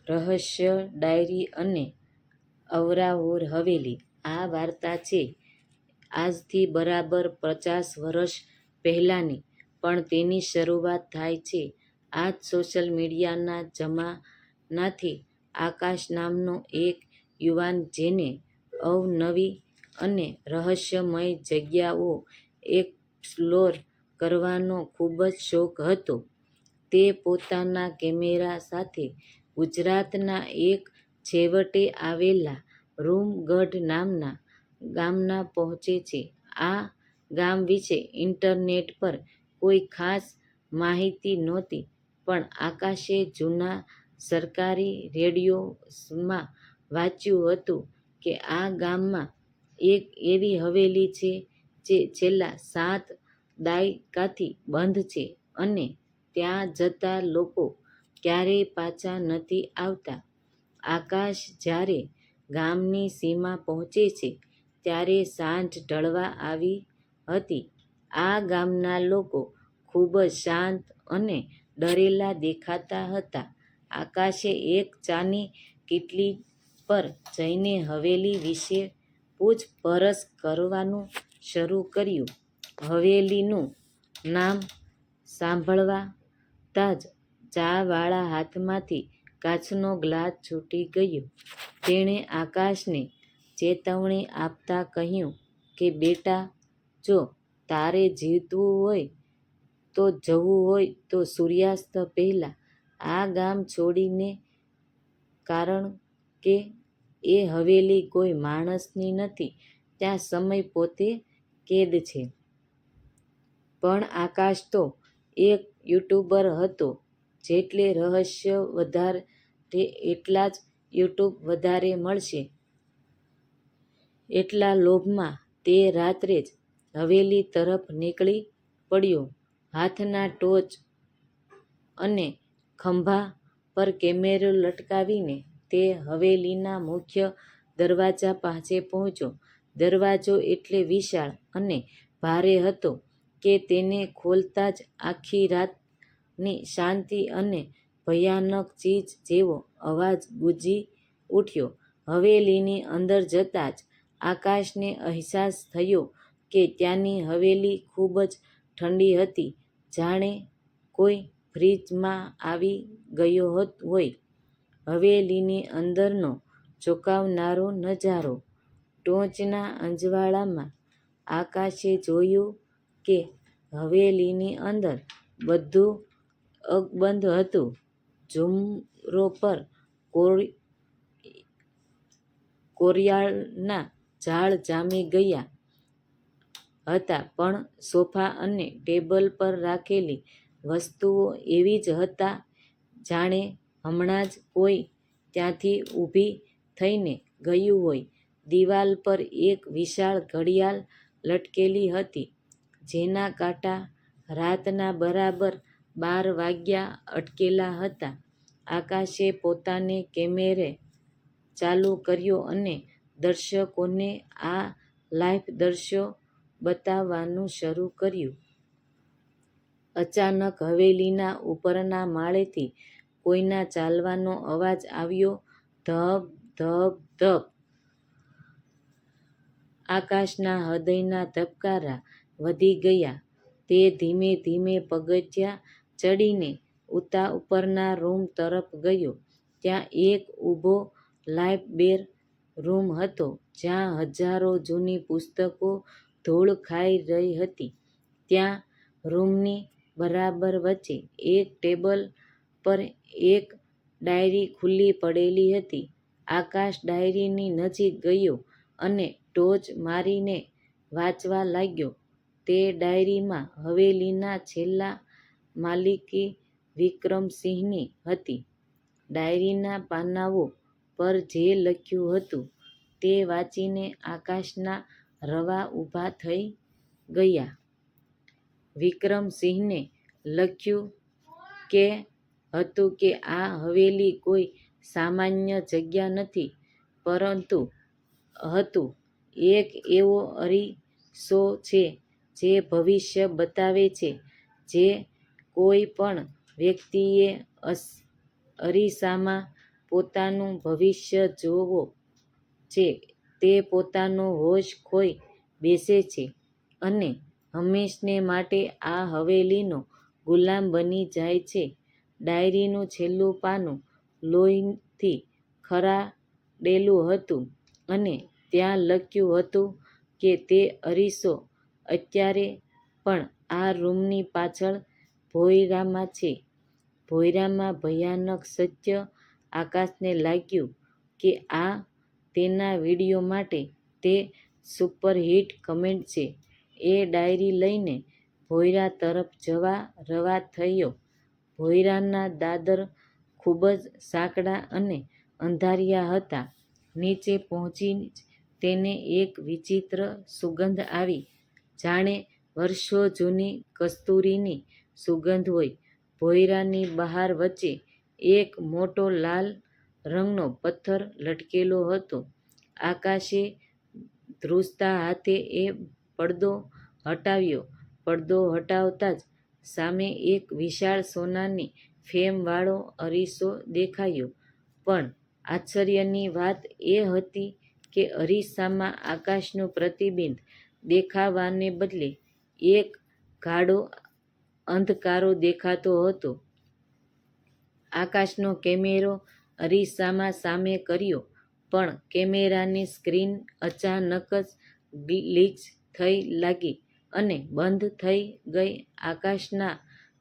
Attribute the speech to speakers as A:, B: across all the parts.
A: રહસ્ય ડાયરી અને અવરાઓર હવેલી. આ વાર્તા છે આજથી બરાબર 50 વર્ષ પહેલાંની, પણ તેની શરૂઆત થાય છે આજ સોશિયલ મીડિયાના જમાનાથી. આકાશ નામનો એક યુવાન, જેને અવનવી અને રહસ્યમય જગ્યાઓ એક્સપ્લોર કરવાનો ખૂબ જ શોખ હતો, તે પોતાના કેમેરા સાથે ગુજરાતના એક છેવટે આવેલા રૂમગઢ નામના ગામના પહોંચે છે. આ ગામ વિશે ઇન્ટરનેટ પર કોઈ ખાસ માહિતી નહોતી, પણ આકાશે જૂના સરકારી રેડિયોમાં વાંચ્યું હતું કે આ ગામમાં એક એવી હવેલી છે જે છેલ્લા 7 દાયકાથી બંધ છે અને ત્યાં જતા લોકો ક્યારેય પાછા નથી આવતા. આકાશ જ્યારે ગામની સીમા પહોંચે છે, ત્યારે સાંજ ઢળવા આવી હતી. આ ગામના લોકો ખૂબ જ શાંત અને ડરેલા દેખાતા હતા. આકાશે એક ચાની કીટલી પર જઈને હવેલી વિશે પૂછપરછ કરવાનું શરૂ કર્યું. હવેલીનું નામ સાંભળતા જ ચાવાળા હાથમાંથી કાચનો ગ્લાસ છૂટી ગયો. તેણે આકાશને ચેતવણી આપતા કહ્યું કે, બેટા, જો તારે જીવવું હોય તો જવું હોય તો સૂર્યાસ્ત પહેલાં આ ગામ છોડીને, કારણ કે એ હવેલી કોઈ માણસની નથી, ત્યાં સમય પોતે કેદ છે. પણ આકાશ તો એક યુટ્યુબર હતો, જેટલે રહસ્ય વધારે એટલા જ યુટ્યુબ વધારે મળશે, એટલા લોભમાં તે રાત્રે જ હવેલી તરફ નીકળી પડ્યો. હાથના ટોર્ચ અને ખંભા પર કેમેરો લટકાવીને તે હવેલીના મુખ્ય દરવાજા પાસે પહોંચ્યો. દરવાજો એટલો વિશાળ અને ભારે હતો કે તેને ખોલતા જ આખી રાતની શાંતિ અને ભયાનક ચીજ જેવો અવાજ ગૂંજી ઉઠ્યો. હવેલીની અંદર જતાં જ આકાશને અહેસાસ થયો કે ત્યાંની હવેલી ખૂબ જ ઠંડી હતી, જાણે કોઈ ફ્રીઝમાં આવી ગયો હોય. હવેલીની અંદરનો ચોંકાવનારો નજારો. ટોર્ચના અજવાળામાં આકાશે જોયું કે હવેલીની અંદર બધું અકબંધ હતું. ઝુમ્મરો પર કોરિયાળના ઝાડ જામી ગયા હતા, પણ સોફા અને ટેબલ પર રાખેલી વસ્તુઓ એવી જ હતા, જાણે હમણાં જ કોઈ ત્યાંથી ઊભી થઈને ગયું હોય. દિવાલ પર એક વિશાળ ઘડિયાળ લટકેલી હતી, જેના કાંટા રાતના બરાબર 12 વાગ્યે અટકેલા હતા. આકાશે પોતાનો કેમેરો ચાલુ કર્યો અને દર્શકોને આ લાઈવ દ્રશ્યો બતાવવાનું શરૂ કર્યું. અચાનક હવેલીના ઉપરના માળેથી કોઈના ચાલવાનો અવાજ આવ્યો, ધબ ધબ ધબ. આકાશના હૃદયના ધબકારા વધી ગયા. તે ધીમે ધીમે પગથિયાં ચડીને ઉપરના રૂમ તરફ ગયો. ત્યાં એક ઊભો લાઇબ્રેરી રૂમ હતો, જ્યાં હજારો જૂની પુસ્તકો ધૂળ ખાઈ રહી હતી. ત્યાં રૂમની બરાબર વચ્ચે એક ટેબલ પર એક ડાયરી ખુલ્લી પડેલી હતી. આકાશ ડાયરીની નજીક ગયો અને ટોર્ચ મારીને વાંચવા લાગ્યો. તે ડાયરીમાં હવેલીના છેલ્લા માલિક વિક્રમસિંહની હતી. ડાયરીના પાનાઓ પર જે લખ્યું હતું તે વાંચીને આકાશના રવા ઊભા થઈ ગયા. વિક્રમસિંહે લખ્યું હતું કે આ હવેલી કોઈ સામાન્ય જગ્યા નથી, પરંતુ હતું એક એવો અરીસો છે જે ભવિષ્ય બતાવે છે. જે કોઈ પણ વ્યક્તિએ અરીસામાં પોતાનું ભવિષ્ય જોવો છે. તે પોતાનો હોશ ખોઈ બેસે છે અને હંમેશને માટે આ હવેલીનો ગુલામ બની જાય છે. ડાયરીનું છેલ્લું પાનું લોહીથી ખરાડેલું હતું અને ત્યાં લખ્યું હતું કે તે અરીસો અત્યારે પણ આ રૂમની પાછળ ભોંયરામાં છે. ભોંયરામાં ભયાનક સત્ય. આકાશને લાગ્યું કે આ તેના વિડિયો માટે તે સુપરહિટ કમેન્ટ છે. એ ડાયરી લઈને ભોંયરા તરફ જવા રવા થયો. ભોંયરાના દાદર ખૂબ જ સાંકડા અને અંધારિયા હતા. નીચે પહોંચી જ તેને એક વિચિત્ર સુગંધ આવી, જાણે વર્ષો જૂની કસ્તુરીની સુગંધ હોય. ભોંયરાની બહાર વચ્ચે એક મોટો લાલ રંગનો પથ્થર લટકેલો હતો. આકાશે ધ્રુજતા હાથે એ પડદો હટાવ્યો. પડદો હટાવતાં જ સામે એક વિશાળ સોનાની ફ્રેમવાળો અરીસો દેખાયો. પણ આશ્ચર્યની વાત એ હતી કે અરીસામાં આકાશનું પ્રતિબિંબ દેખાવાને બદલે એક ગાઢો અંધકારો દેખાતો હતો. આકાશનો કેમેરો અરીસામાં સામે કર્યો, પણ કેમેરાની સ્ક્રીન અચાનક જ ગ્લિચ થઈ લાગી અને બંધ થઈ ગઈ. આકાશના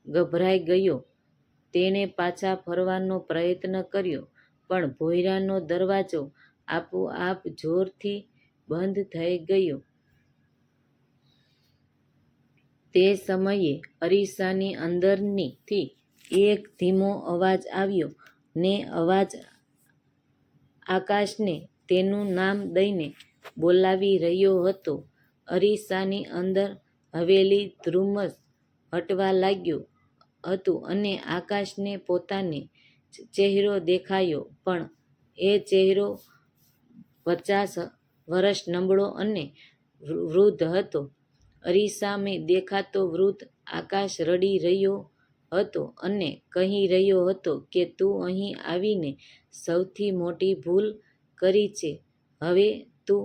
A: ગભરાઈ ગયો. તેણે પાછા ફરવાનો પ્રયત્ન કર્યો, પણ ભોંયરાનો દરવાજો આપોઆપ જોરથી બંધ થઈ ગયો. તે સમયે અરીસાની અંદરથી એક ધીમો અવાજ આવ્યો ને અવાજ આકાશને તેનું નામ દઈને બોલાવી રહ્યો હતો. અરીસાની અંદર હવેલી ધુમ્મસ હટવા લાગ્યું હતું અને આકાશને પોતાને જ ચહેરો દેખાયો. પણ એ ચહેરો 50 વર્ષ નબળો અને વૃદ્ધ હતો. અરીસામે દેખાતો વૃદ્ધ આકાશ રડી રહ્યો હતો અને કહી રહ્યો હતો કે તું અહીં આવીને સૌથી મોટી ભૂલ કરી છે. હવે તું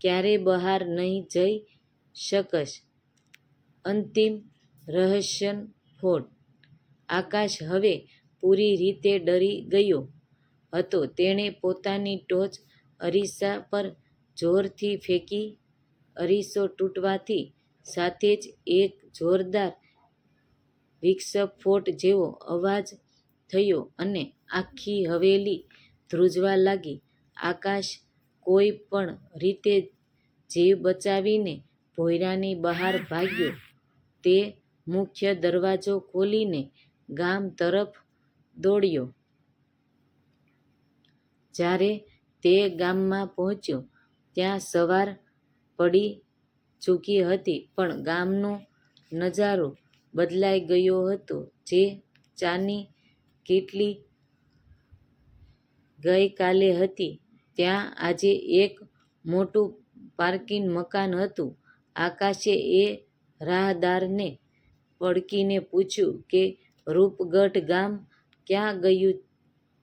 A: ક્યારેય બહાર નહીં જઈ શકશ. અંતિમ રહસ્યફોડ. આકાશ હવે પૂરી રીતે ડરી ગયો હતો. તેણે પોતાની ટોર્ચ અરીસા પર જોરથી ફેંકી. અરીસો તૂટવાની સાથે જ એક જોરદાર વિસ્ફોટ જેવો અવાજ થયો અને આખી હવેલી ધ્રુજવા લાગી. આકાશ કોઈ પણ રીતે જીવ બચાવીને ભોંયરાની બહાર ભાગ્યો. તે મુખ્ય દરવાજો ખોલીને ગામ તરફ દોડ્યો. જ્યારે તે ગામમાં પહોંચ્યો ત્યાં સવાર પડી ચૂકી હતી, પણ ગામનો નજારો બદલાઈ ગયો હતો. જે ચાની કીટલી ગઈકાલે હતી, ત્યાં આજે એક મોટું પાર્કિંગ મકાન હતું. આકાશે એ રાહદારને પડકીને પૂછ્યું કે રૂપગઢ ગામ ક્યાં ગયું?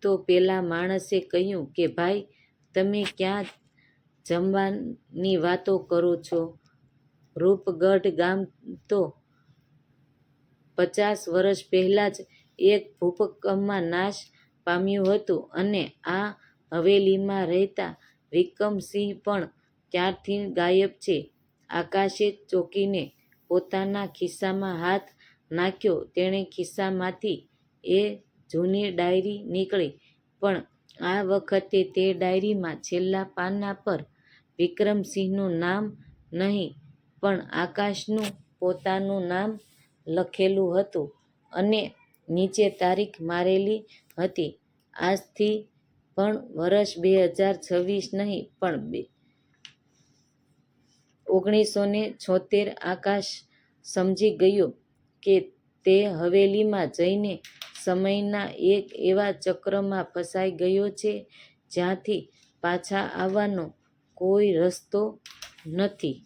A: તો પેલા માણસે કહ્યું કે ભાઈ, તમે ક્યાં જવાની વાતો કરો છો? રૂપગઢ ગામ તો 50 વર્ષ પહેલાં જ એક ભૂકંપમાં નાશ પામ્યું હતું અને આ હવેલીમાં રહેતા વિક્રમસિંહ પણ ક્યારથી ગાયબ છે. આકાશે ચોંકીને પોતાના ખિસ્સામાં હાથ નાખ્યો. તેણે ખિસ્સામાંથી એ જૂની ડાયરી નીકાળી, પણ આ વખતે તે ડાયરીમાં છેલ્લા પાના પર વિક્રમસિંહનું નામ નહીં, પણ આકાશનું પોતાનું નામ લખેલું હતું અને નીચે તારીખ મારેલી હતી. આજથી પણ વર્ષ 2026 નહીં, પણ 1976. આકાશ સમજી ગયો કે તે હવેલીમાં જઈને સમયના એક એવા ચક્રમાં ફસાઈ ગયો છે જ્યાંથી પાછા આવવાનો કોઈ રસ્તો નથી.